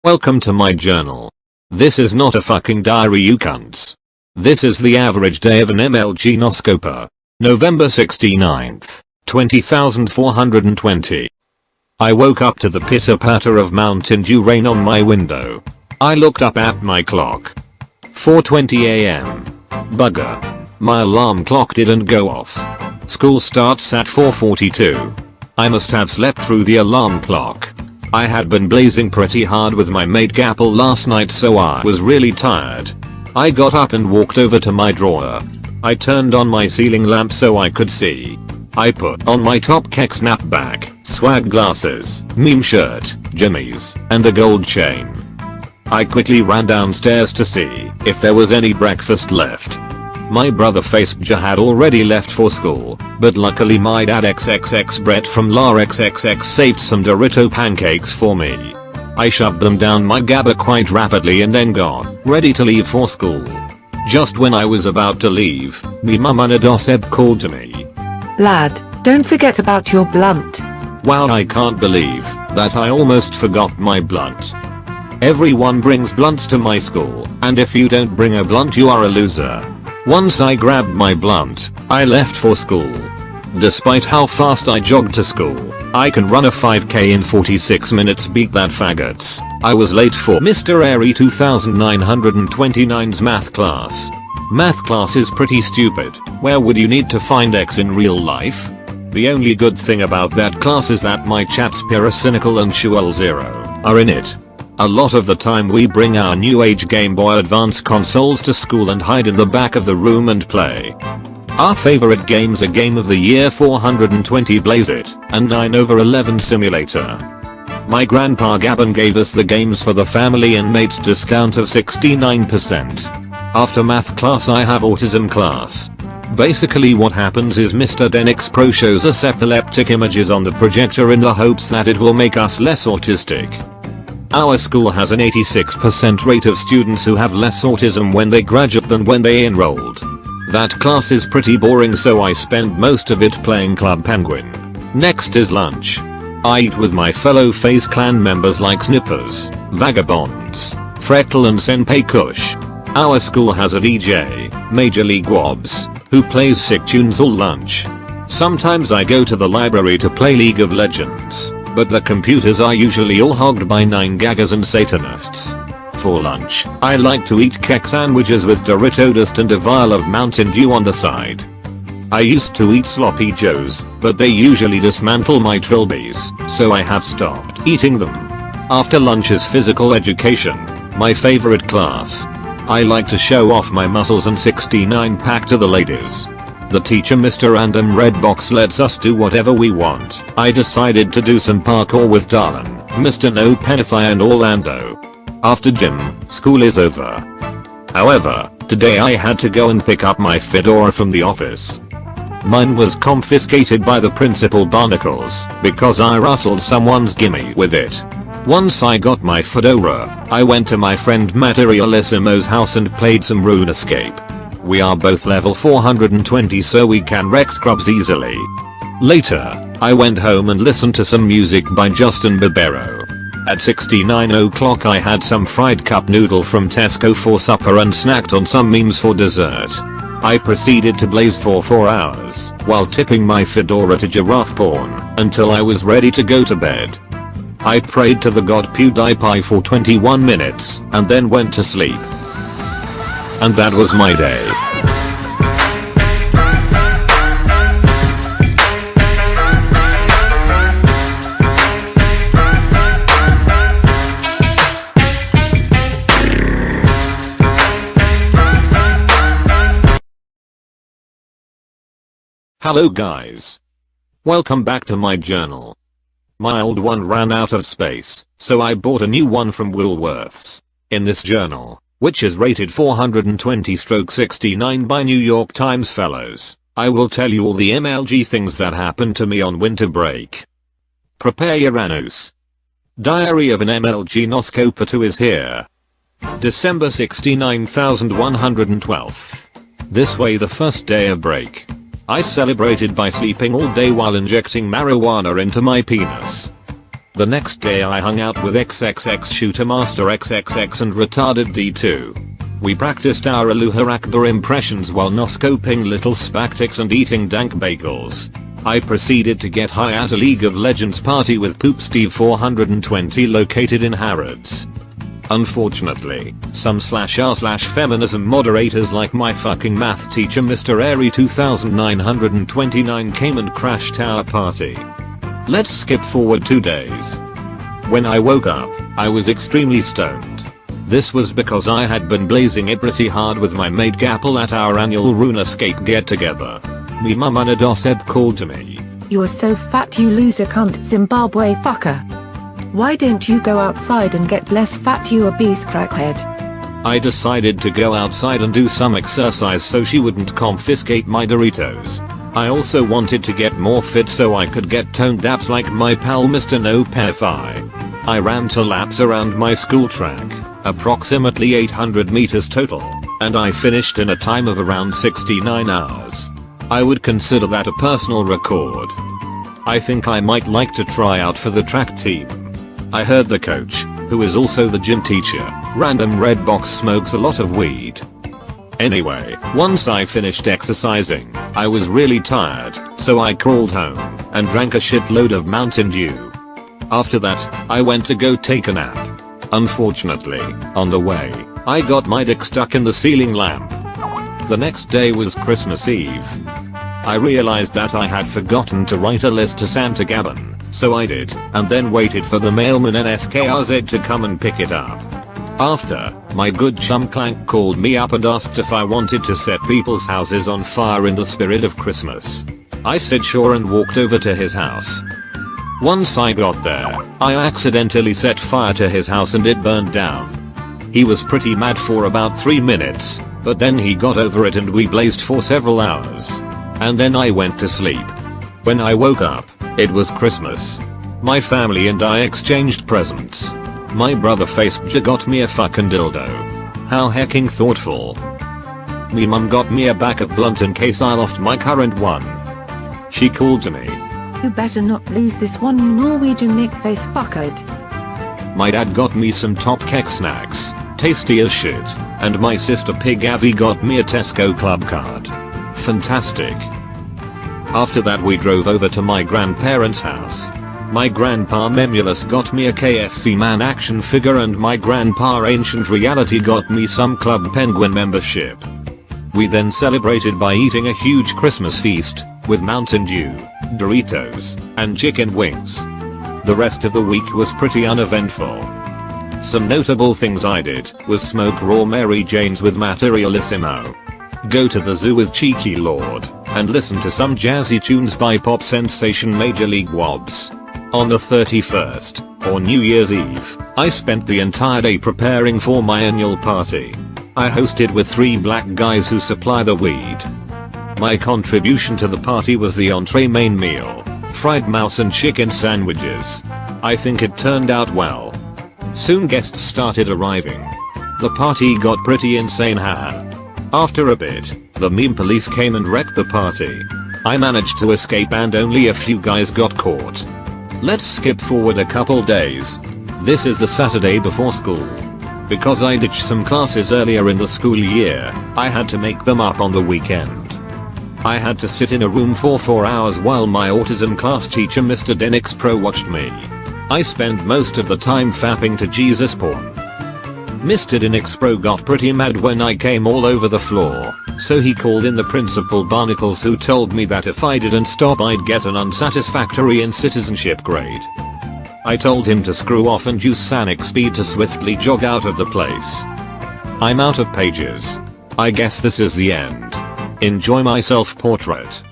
Welcome to my journal. This is not a fucking diary, you cunts. This is the average day of an MLG Noscoper. November 69th, 20,420. I woke up to the pitter patter of Mountain Dew rain on my window. I looked up at my clock. 4:20 AM. Bugger. My alarm clock didn't go off. School starts at 4:42. I must have slept through the alarm clock. I had been blazing pretty hard with my mate Gapple last night, so I was really tired. I got up and walked over to my drawer. I turned on my ceiling lamp so I could see. I put on my top kek snapback, swag glasses, meme shirt, jimmies, and a gold chain. I quickly ran downstairs to see if there was any breakfast left. My brother Faceja had already left for school, but luckily my dad XXX Brett from La XXX saved some Dorito pancakes for me. I shoved them down my gabba quite rapidly and then got ready to leave for school. Just when I was about to leave, me mum An Noscoper called to me. Lad, don't forget about your blunt. Wow, I can't believe that I almost forgot my blunt. Everyone brings blunts to my school, and if you don't bring a blunt you are a loser. Once I grabbed my blunt, I left for school. Despite how fast I jogged to school, I can run a 5k in 46 minutes, beat that faggots. I was late for Mr. Airy 2929's math class. Math class is pretty stupid. Where would you need to find X in real life? The only good thing about that class is that my chaps Pyrocynical and Shuel Zero are in it. A lot of the time we bring our new age Game Boy Advance consoles to school and hide in the back of the room and play. Our favorite games are Game of the Year 420 Blaze It and 9/11 Simulator. My grandpa Gavin gave us the games for the family and mates discount of 69%. After math class I have autism class. Basically what happens is Mr. Denix Pro shows us epileptic images on the projector in the hopes that it will make us less autistic. Our school has an 86% rate of students who have less autism when they graduate than when they enrolled. That class is pretty boring, so I spend most of it playing Club Penguin. Next is lunch. I eat with my fellow FaZe clan members like Snippers, Vagabonds, Freckle and Senpai Kush. Our school has a DJ, Major League Wobbs, who plays sick tunes all lunch. Sometimes I go to the library to play League of Legends, but the computers are usually all hogged by 9gaggers and Satanists. For lunch, I like to eat kek sandwiches with Dorito dust and a vial of Mountain Dew on the side. I used to eat sloppy joes, but they usually dismantle my trilbies, so I have stopped eating them. After lunch is physical education, my favorite class. I like to show off my muscles and 69 pack to the ladies. The teacher Mr. Random Redbox lets us do whatever we want. I decided to do some parkour with Darlin, Mr. No Penify and Orlando. After gym, school is over. However, today I had to go and pick up my fedora from the office. Mine was confiscated by the principal barnacles because I rustled someone's gimme with it. Once I got my fedora, I went to my friend Materialissimo's house and played some RuneScape. We are both level 420 so we can wreck scrubs easily. Later, I went home and listened to some music by Justin Bieber. At 69 o'clock I had some fried cup noodle from Tesco for supper and snacked on some memes for dessert. I proceeded to blaze for 4 hours while tipping my fedora to giraffe porn until I was ready to go to bed. I prayed to the god PewDiePie for 21 minutes and then went to sleep. And that was my day. Hello guys. Welcome back to my journal. My old one ran out of space, so I bought a new one from Woolworths. In this journal, which is rated 420/69 by New York Times fellows, I will tell you all the MLG things that happened to me on winter break. Prepare your anus. Diary of an MLG Noscoper 2 is here. December 69,112. This way, the first day of break. I celebrated by sleeping all day while injecting marijuana into my penis. The next day I hung out with XXX Shooter Master XXX and retarded D2. We practiced our Aluha Akbar impressions while noscoping little spactics and eating dank bagels. I proceeded to get high at a League of Legends party with Poop Steve 420 located in Harrods. Unfortunately, some /r/feminism moderators like my fucking math teacher Mr. Airy 2929 came and crashed our party. Let's skip forward 2 days. When I woke up, I was extremely stoned. This was because I had been blazing it pretty hard with my mate Gapple at our annual RuneScape get together. Me mama Nadoseb called to me. "You're so fat you loser cunt Zimbabwe fucker. Why don't you go outside and get less fat you obese crackhead?" I decided to go outside and do some exercise so she wouldn't confiscate my Doritos. I also wanted to get more fit so I could get toned abs like my pal Mr. No Pfi. I ran 2 laps around my school track, approximately 800 meters total, and I finished in a time of around 69 hours. I would consider that a personal record. I think I might like to try out for the track team. I heard the coach, who is also the gym teacher, random red box smokes a lot of weed. Anyway, once I finished exercising, I was really tired, so I crawled home and drank a shitload of Mountain Dew. After that, I went to go take a nap. Unfortunately, on the way, I got my dick stuck in the ceiling lamp. The next day was Christmas Eve. I realized that I had forgotten to write a list to Santa Gavin, so I did, and then waited for the mailman NFKRZ to come and pick it up. After, my good chum Clank called me up and asked if I wanted to set people's houses on fire in the spirit of Christmas. I said sure and walked over to his house. Once I got there, I accidentally set fire to his house and it burned down. He was pretty mad for about 3 minutes, but then he got over it and we blazed for several hours. And then I went to sleep. When I woke up, it was Christmas. My family and I exchanged presents. My brother Facebookja got me a fucking dildo. How hecking thoughtful. Me mum got me a backup blunt in case I lost my current one. She called to me. "You better not lose this one you Norwegian McFace fuckard." My dad got me some Top Kek snacks, tasty as shit, and my sister Pig Avi got me a Tesco club card. Fantastic. After that we drove over to my grandparents' house. My grandpa Memulus got me a KFC Man action figure and my grandpa Ancient Reality got me some Club Penguin membership. We then celebrated by eating a huge Christmas feast, with Mountain Dew, Doritos, and chicken wings. The rest of the week was pretty uneventful. Some notable things I did was smoke raw Mary Janes with Materialissimo, go to the zoo with Cheeky Lord, and listen to some jazzy tunes by pop sensation Major League Wobbs. On the 31st, or New Year's Eve, I spent the entire day preparing for my annual party. I hosted with 3 black guys who supply the weed. My contribution to the party was the entree main meal, fried mouse and chicken sandwiches. I think it turned out well. Soon guests started arriving. The party got pretty insane haha. After a bit, the meme police came and wrecked the party. I managed to escape and only a few guys got caught. Let's skip forward a couple days. This is the Saturday before school. Because I ditched some classes earlier in the school year, I had to make them up on the weekend. I had to sit in a room for 4 hours while my autism class teacher Mr. Denix Pro watched me. I spent most of the time fapping to Jesus porn. Mr. Denix Pro got pretty mad when I came all over the floor, so he called in the principal Barnacles who told me that if I didn't stop I'd get an unsatisfactory in citizenship grade. I told him to screw off and use Sonic speed to swiftly jog out of the place. I'm out of pages. I guess this is the end. Enjoy my self-portrait.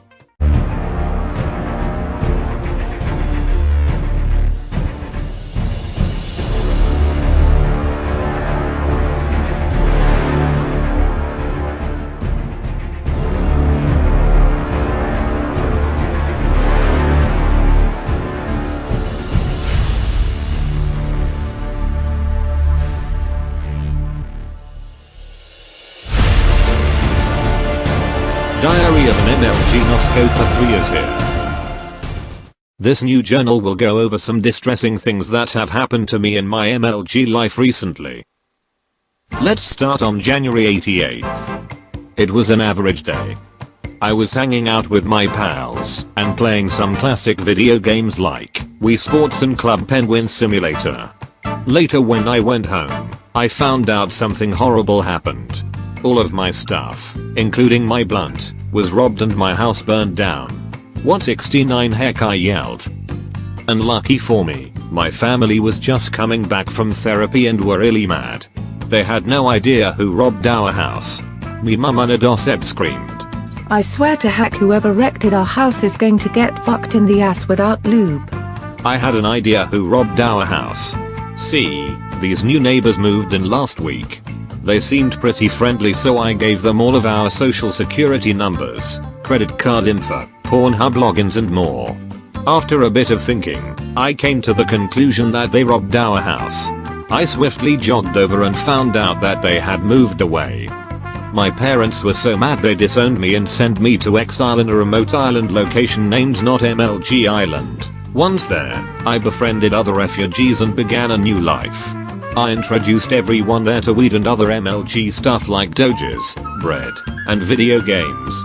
Diary of an MLG Noscoper 3 is here. This new journal will go over some distressing things that have happened to me in my MLG life recently. Let's start on January 88th. It was an average day. I was hanging out with my pals and playing some classic video games like Wii Sports and Club Penguin Simulator. Later when I went home, I found out something horrible happened. All of my stuff, including my blunt, was robbed and my house burned down. What 69 heck, I yelled. Unlucky for me, my family was just coming back from therapy and were really mad. They had no idea who robbed our house. Me mum and a dosep screamed. I swear to heck, whoever wrecked our house is going to get fucked in the ass without lube. I had an idea who robbed our house. See, these new neighbors moved in last week. They seemed pretty friendly, so I gave them all of our social security numbers, credit card info, Pornhub logins and more. After a bit of thinking, I came to the conclusion that they robbed our house. I swiftly jogged over and found out that they had moved away. My parents were so mad they disowned me and sent me to exile in a remote island location named Not MLG Island. Once there, I befriended other refugees and began a new life. I introduced everyone there to weed and other MLG stuff like doges, bread, and video games.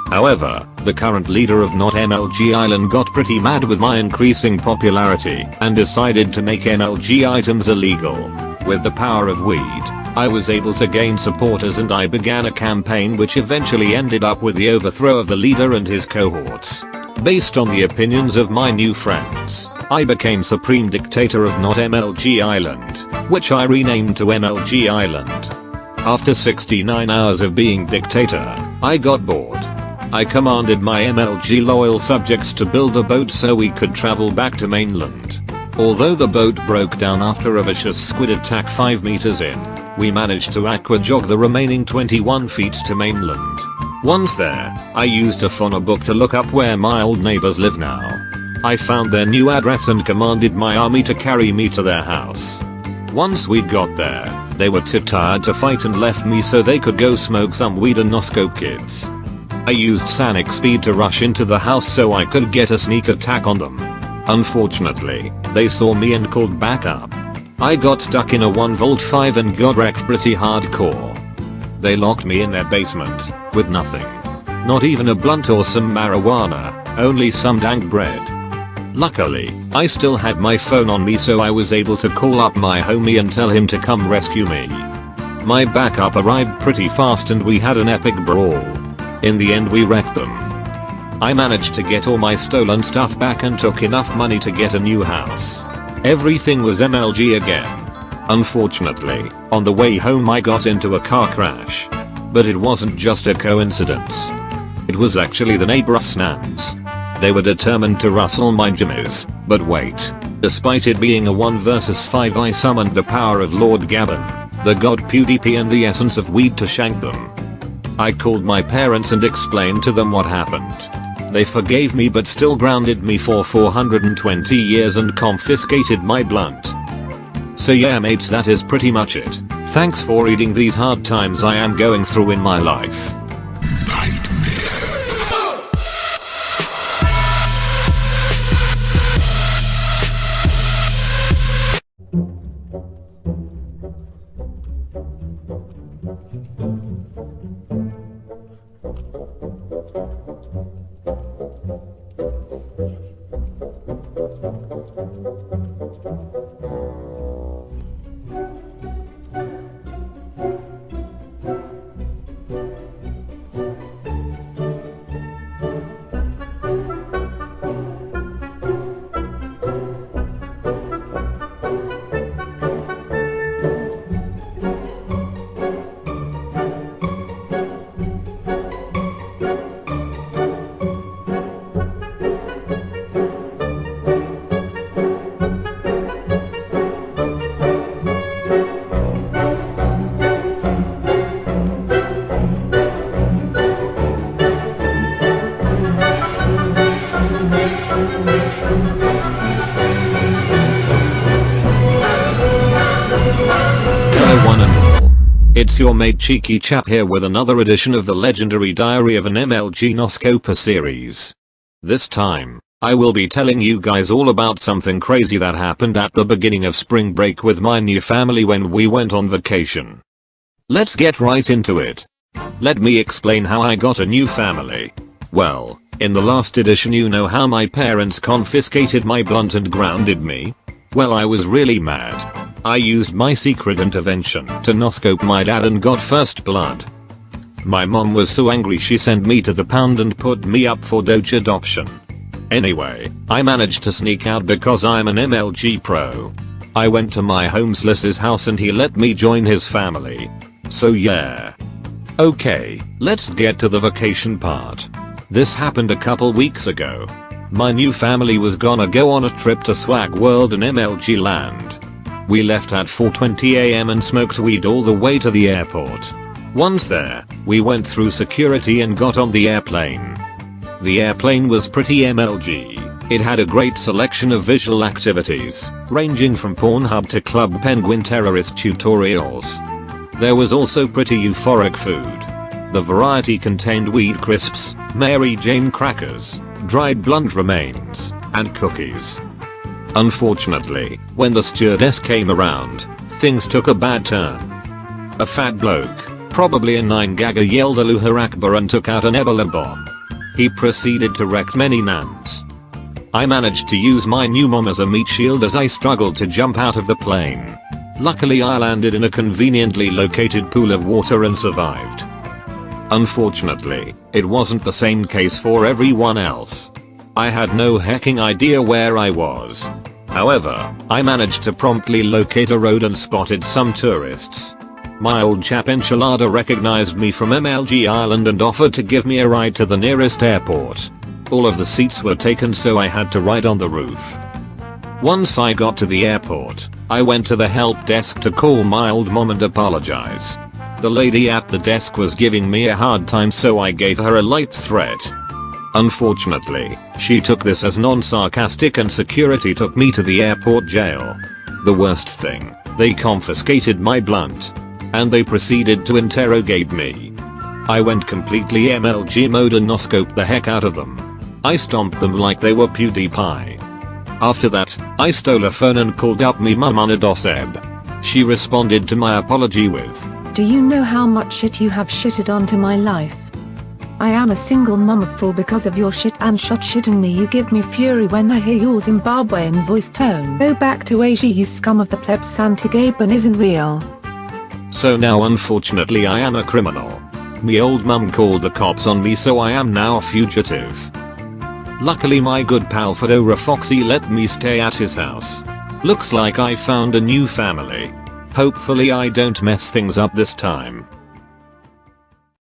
However, the current leader of Not MLG Island got pretty mad with my increasing popularity and decided to make MLG items illegal. With the power of weed, I was able to gain supporters and I began a campaign which eventually ended up with the overthrow of the leader and his cohorts. Based on the opinions of my new friends, I became Supreme Dictator of Not MLG Island, which I renamed to MLG Island. After 69 hours of being dictator, I got bored. I commanded my MLG loyal subjects to build a boat so we could travel back to mainland. Although the boat broke down after a vicious squid attack 5 meters in, we managed to aqua jog the remaining 21 feet to mainland. Once there, I used a phono book to look up where my old neighbors live now. I found their new address and commanded my army to carry me to their house. Once we got there, they were too tired to fight and left me so they could go smoke some weed and noscope kids. I used Sonic speed to rush into the house so I could get a sneak attack on them. Unfortunately, they saw me and called back up. I got stuck in a 1v 5 and got wrecked pretty hardcore. They locked me in their basement, with nothing. Not even a blunt or some marijuana, only some dank bread. Luckily, I still had my phone on me so I was able to call up my homie and tell him to come rescue me. My backup arrived pretty fast and we had an epic brawl. In the end we wrecked them. I managed to get all my stolen stuff back and took enough money to get a new house. Everything was MLG again. Unfortunately, on the way home I got into a car crash. But it wasn't just a coincidence. It was actually the neighbor snans. They were determined to rustle my jimmies, but wait. Despite it being a 1 versus 5, I summoned the power of Lord Gabbin, the god PewDiePie and the essence of weed to shank them. I called my parents and explained to them what happened. They forgave me but still grounded me for 420 years and confiscated my blunt. So yeah mates, that is pretty much it. Thanks for reading these hard times I am going through in my life. One and all. It's your mate Cheeky Chap here with another edition of the legendary Diary of an MLG Noscoper series. This time, I will be telling you guys all about something crazy that happened at the beginning of spring break with my new family when we went on vacation. Let's get right into it. Let me explain how I got a new family. Well, in the last edition you know how my parents confiscated my blunt and grounded me? Well, I was really mad. I used my secret intervention to noscope my dad and got first blood. My mom was so angry she sent me to the pound and put me up for doge adoption. Anyway, I managed to sneak out because I'm an MLG pro. I went to my homeless's house and he let me join his family. So yeah. Okay, let's get to the vacation part. This happened a couple weeks ago. My new family was gonna go on a trip to Swag World in MLG land. We left at 4:20 am and smoked weed all the way to the airport. Once there, we went through security and got on the airplane. The airplane was pretty MLG. It had a great selection of visual activities, ranging from Pornhub to Club Penguin terrorist tutorials. There was also pretty euphoric food. The variety contained weed crisps, Mary Jane crackers, dried blunt remains, and cookies. Unfortunately, when the stewardess came around, things took a bad turn. A fat bloke, probably a 9-gagger, yelled Allahu Akbar and took out an Ebola bomb. He proceeded to wreck many nans. I managed to use my new mom as a meat shield as I struggled to jump out of the plane. Luckily I landed in a conveniently located pool of water and survived. Unfortunately, it wasn't the same case for everyone else. I had no hecking idea where I was. However, I managed to promptly locate a road and spotted some tourists. My old chap Enchilada recognized me from MLG Island and offered to give me a ride to the nearest airport. All of the seats were taken so I had to ride on the roof. Once I got to the airport, I went to the help desk to call my old mom and apologize. The lady at the desk was giving me a hard time so I gave her a light threat. Unfortunately, she took this as non-sarcastic and security took me to the airport jail. The worst thing, they confiscated my blunt. And they proceeded to interrogate me. I went completely MLG mode and noscoped the heck out of them. I stomped them like they were PewDiePie. After that, I stole a phone and called up me mum on a doseb. She responded to my apology with, "Do you know how much shit you have shitted onto my life? I am a single mum of 4 because of your shit and shitting me. You give me fury when I hear your Zimbabwean voice tone. Go back to Asia, you scum of the plebs. Santiago isn't real." So now unfortunately I am a criminal. Me old mum called the cops on me so I am now a fugitive. Luckily my good pal Fedora Foxy let me stay at his house. Looks like I found a new family. Hopefully I don't mess things up this time.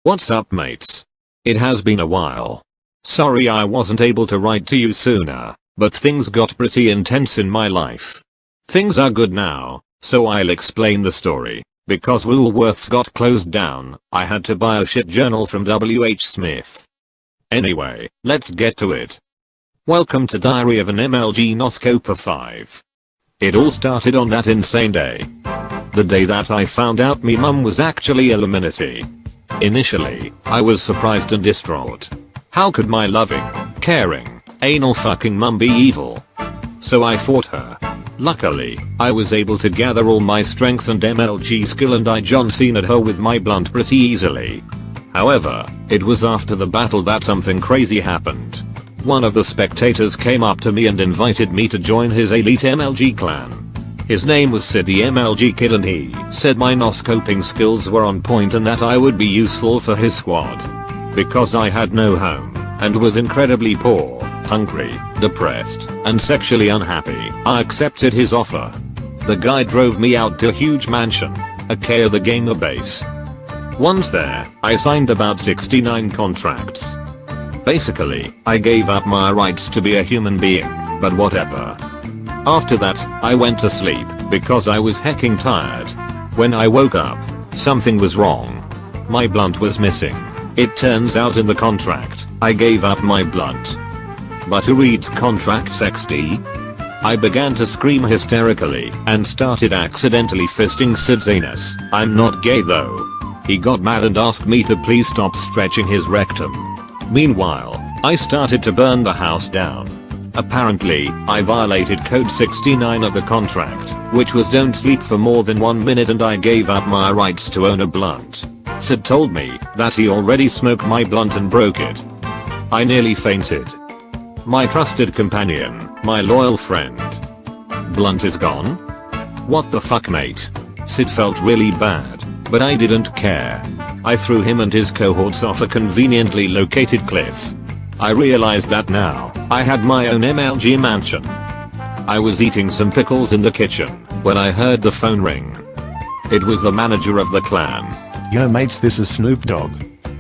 What's up mates? It has been a while. Sorry I wasn't able to write to you sooner, but things got pretty intense in my life. Things are good now, so I'll explain the story. Because Woolworths got closed down, I had to buy a shit journal from W.H. Smith. Anyway, let's get to it. Welcome to Diary of an MLG Noscoper 5. It all started on that insane day. The day that I found out me mum was actually Illuminati. Initially, I was surprised and distraught. How could my loving, caring, anal fucking mum be evil? So I fought her. Luckily, I was able to gather all my strength and MLG skill and I John Cena'd her with my blunt pretty easily. However, it was after the battle that something crazy happened. One of the spectators came up to me and invited me to join his elite MLG clan. His name was Sid the MLG Kid and he said my noscoping skills were on point and that I would be useful for his squad. Because I had no home and was incredibly poor, hungry, depressed, and sexually unhappy, I accepted his offer. The guy drove me out to a huge mansion, aka the gamer base. Once there, I signed about 69 contracts. Basically, I gave up my rights to be a human being, but whatever. After that, I went to sleep because I was hecking tired. When I woke up, something was wrong. My blunt was missing. It turns out in the contract, I gave up my blunt. But who reads contracts XD? I began to scream hysterically and started accidentally fisting Sid's anus. I'm not gay though. He got mad and asked me to please stop stretching his rectum. Meanwhile, I started to burn the house down. Apparently, I violated code 69 of the contract, which was don't sleep for more than 1 minute, and I gave up my rights to own a blunt. Sid told me that he already smoked my blunt and broke it. I nearly fainted. My trusted companion, my loyal friend. Blunt is gone? What the fuck, mate? Sid felt really bad, but I didn't care. I threw him and his cohorts off a conveniently located cliff. I realized that now I had my own MLG mansion. I was eating some pickles in the kitchen when I heard the phone ring. It was the manager of the clan. Yo mates, this is Snoop Dogg.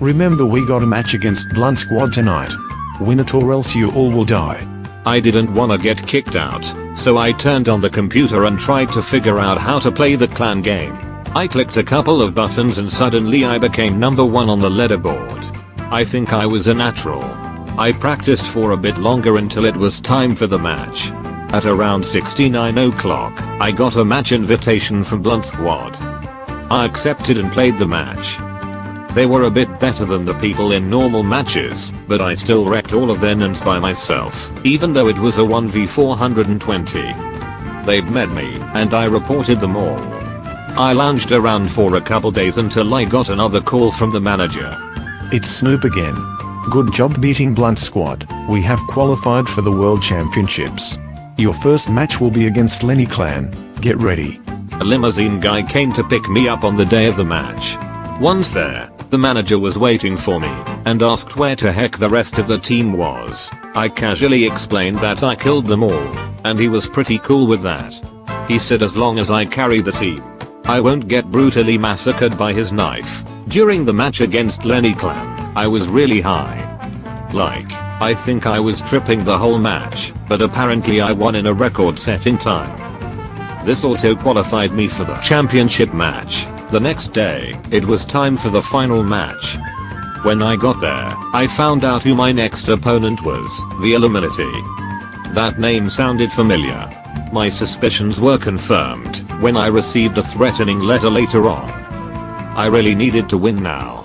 Remember, we got a match against Blunt Squad tonight. Win it or else you all will die. I didn't wanna get kicked out, so I turned on the computer and tried to figure out how to play the clan game. I clicked a couple of buttons and suddenly I became number 1 on the leaderboard. I think I was a natural. I practiced for a bit longer until it was time for the match. At around 69 o'clock, I got a match invitation from Blunt Squad. I accepted and played the match. They were a bit better than the people in normal matches, but I still wrecked all of their nans by myself, even though it was a 1v420. They'd met me, and I reported them all. I lounged around for a couple days until I got another call from the manager. It's Snoop again. Good job beating Blunt Squad. We have qualified for the World Championships. Your first match will be against Lenny Clan. Get ready. A limousine guy came to pick me up on the day of the match. Once there, the manager was waiting for me and asked where the heck the rest of the team was. I casually explained that I killed them all, and he was pretty cool with that. He said as long as I carry the team, I won't get brutally massacred by his knife. During the match against Lenny Clan, I was really high. Like, I think I was tripping the whole match, but apparently I won in a record-setting time. This auto-qualified me for the championship match. The next day, it was time for the final match. When I got there, I found out who my next opponent was, the Illuminati. That name sounded familiar. My suspicions were confirmed when I received a threatening letter later on. I really needed to win now.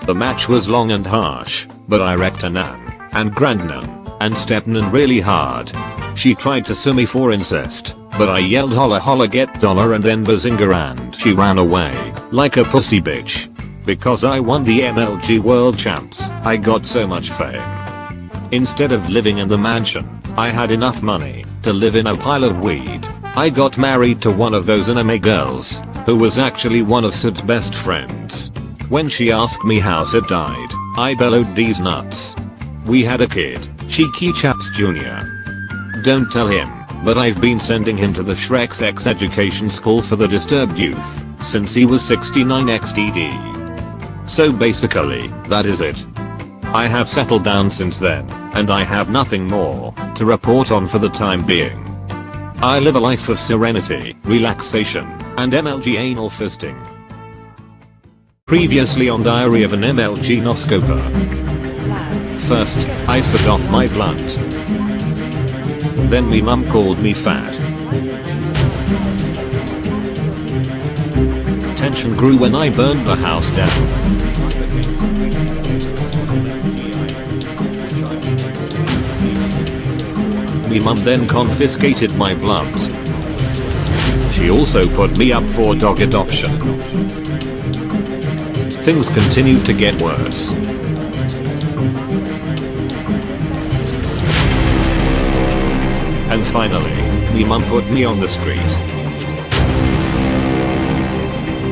The match was long and harsh, but I wrecked a nan, and grandnan, and stepnan really hard. She tried to sue me for incest, but I yelled holla holla get dollar and then bazinga and she ran away, like a pussy bitch. Because I won the MLG World Champs, I got so much fame. Instead of living in the mansion, I had enough money to live in a pile of weed. I got married to one of those anime girls, who was actually one of Sid's best friends. When she asked me how Sid died, I bellowed these nuts. We had a kid, Cheeky Chaps Jr. Don't tell him, but I've been sending him to the Shrek Sex Education School for the Disturbed Youth since he was 69 XDD. So basically, that is it. I have settled down since then, and I have nothing more to report on for the time being. I live a life of serenity, relaxation, and MLG anal fisting. Previously on Diary of an MLG Noscoper. First, I forgot my blunt. Then me mum called me fat. Tension grew when I burned the house down. Me mum then confiscated my blunt. She also put me up for dog adoption. Things continued to get worse. And finally, me mum put me on the street.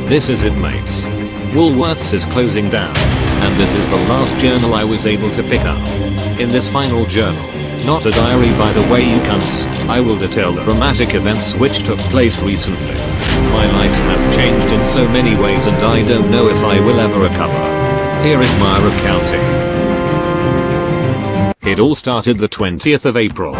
This is it, mates. Woolworths is closing down, and this is the last journal I was able to pick up. In this final journal, not a diary by the way you cunts, I will detail the dramatic events which took place recently. My life has changed in so many ways and I don't know if I will ever recover. Here is my recounting. It all started the 20th of April.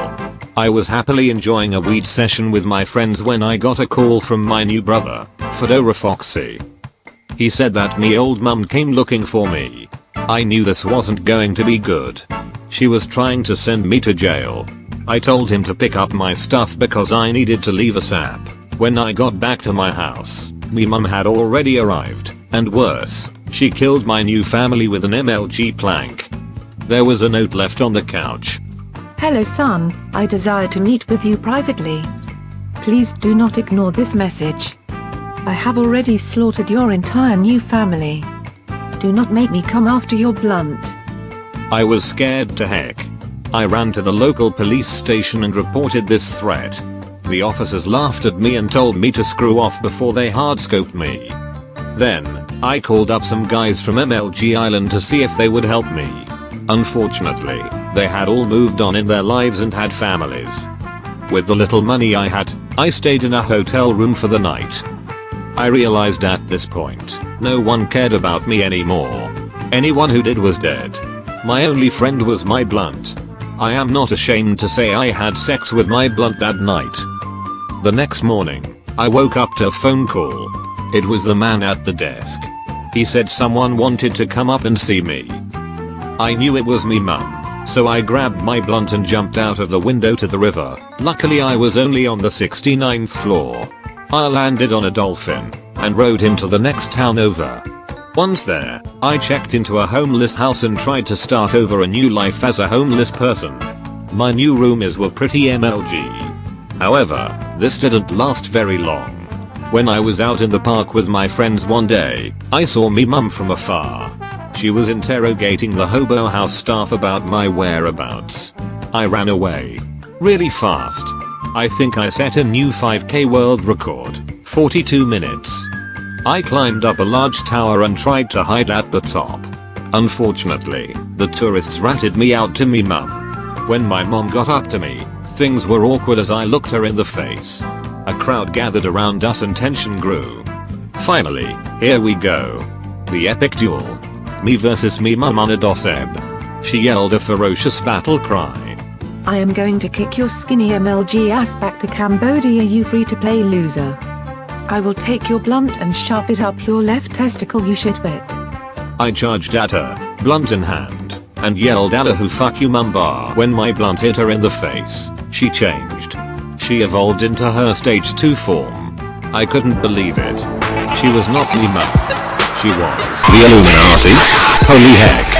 I was happily enjoying a weed session with my friends when I got a call from my new brother, Fedora Foxy. He said that me old mum came looking for me. I knew this wasn't going to be good. She was trying to send me to jail. I told him to pick up my stuff because I needed to leave ASAP. When I got back to my house, me mum had already arrived, and worse, she killed my new family with an MLG plank. There was a note left on the couch. Hello son, I desire to meet with you privately. Please do not ignore this message. I have already slaughtered your entire new family. Do not make me come after your blunt. I was scared to heck. I ran to the local police station and reported this threat. The officers laughed at me and told me to screw off before they hardscoped me. Then, I called up some guys from MLG Island to see if they would help me. Unfortunately, they had all moved on in their lives and had families. With the little money I had, I stayed in a hotel room for the night. I realized at this point, no one cared about me anymore. Anyone who did was dead. My only friend was my blunt. I am not ashamed to say I had sex with my blunt that night. The next morning, I woke up to a phone call. It was the man at the desk. He said someone wanted to come up and see me. I knew it was me mum, so I grabbed my blunt and jumped out of the window to the river. Luckily I was only on the 69th floor. I landed on a dolphin and rode him to the next town over. Once there, I checked into a homeless house and tried to start over a new life as a homeless person. My new roomies were pretty MLG. However, this didn't last very long. When I was out in the park with my friends one day, I saw me mum from afar. She was interrogating the hobo house staff about my whereabouts. I ran away. Really fast. I think I set a new 5K world record, 42 minutes. I climbed up a large tower and tried to hide at the top. Unfortunately, the tourists ratted me out to me mum. When my mom got up to me, things were awkward as I looked her in the face. A crowd gathered around us and tension grew. Finally, here we go. The epic duel. Me versus me mum on a Noscoper. She yelled a ferocious battle cry. I am going to kick your skinny MLG ass back to Cambodia, you free to play loser. I will take your blunt and shove it up your left testicle, you shitbit. I charged at her, blunt in hand, and yelled "Allah who fuck you mumbar." When my blunt hit her in the face, she changed. She evolved into her stage 2 form. I couldn't believe it. She was not me mum. She was the Illuminati. Holy heck.